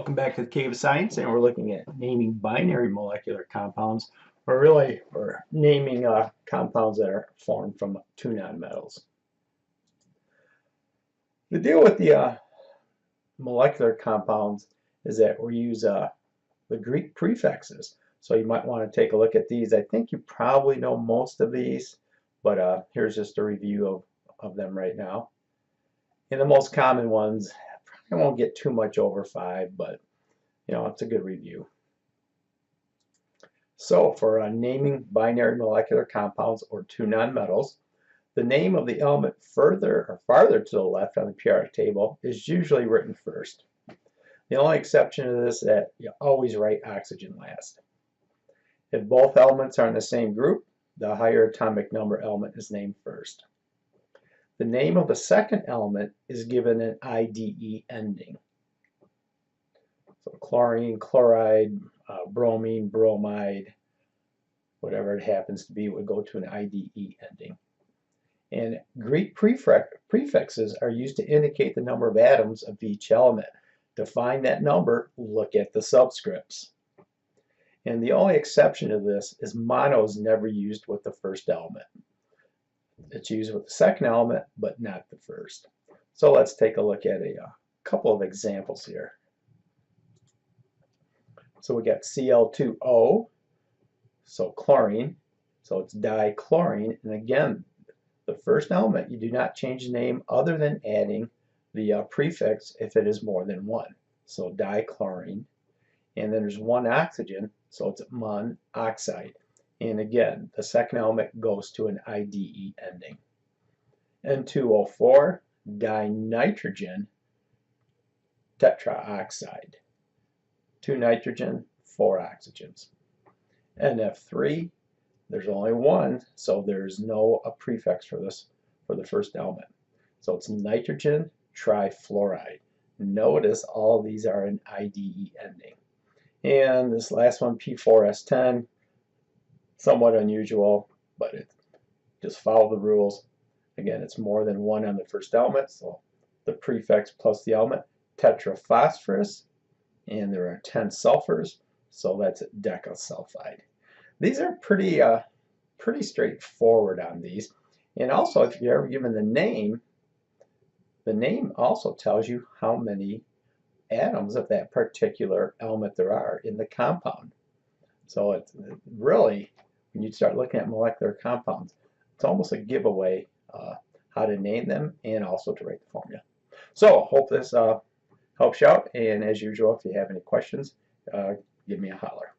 Welcome back to the Cave of Science, and we're looking at naming binary molecular compounds, or really we're naming compounds that are formed from two nonmetals. The deal with the molecular compounds is that we use the Greek prefixes. So you might want to take a look at these. I think you probably know most of these, but here's just a review of them right now. And the most common ones, I won't get too much over 5, but you know, it's a good review. So for naming binary molecular compounds or two nonmetals, the name of the element further or farther to the left on the periodic table is usually written first. The only exception to this is that you always write oxygen last. If both elements are in the same group, the higher atomic number element is named first. The name of the second element is given an IDE ending. So chlorine, chloride, bromine, bromide, whatever it happens to be, would go to an IDE ending. And Greek prefixes are used to indicate the number of atoms of each element. To find that number, look at the subscripts. And the only exception to this is mono is never used with the first element. It's used with the second element, but not the first. So let's take a look at a couple of examples here. So we got Cl2O, so chlorine, so it's dichlorine. And again, the first element, you do not change the name other than adding the prefix if it is more than one. So dichlorine. And then there's one oxygen, so it's monoxide. And again, the second element goes to an IDE ending. N2O4, dinitrogen tetraoxide. 2 nitrogen, 4 oxygens. NF3, there's only one, so there's no prefix for this for the first element. So it's nitrogen trifluoride. Notice all these are an IDE ending. And this last one, P4S10, somewhat unusual, but it just follow the rules. Again, it's more than one on the first element, so the prefix plus the element, tetraphosphorus, and there are 10 sulfurs, so that's decasulfide. These are pretty straightforward on these. And also, if you're ever given the name also tells you how many atoms of that particular element there are in the compound. So it's really, when you start looking at molecular compounds, it's almost a giveaway how to name them and also to write the formula. So hope this helps you out, and as usual, if you have any questions, give me a holler.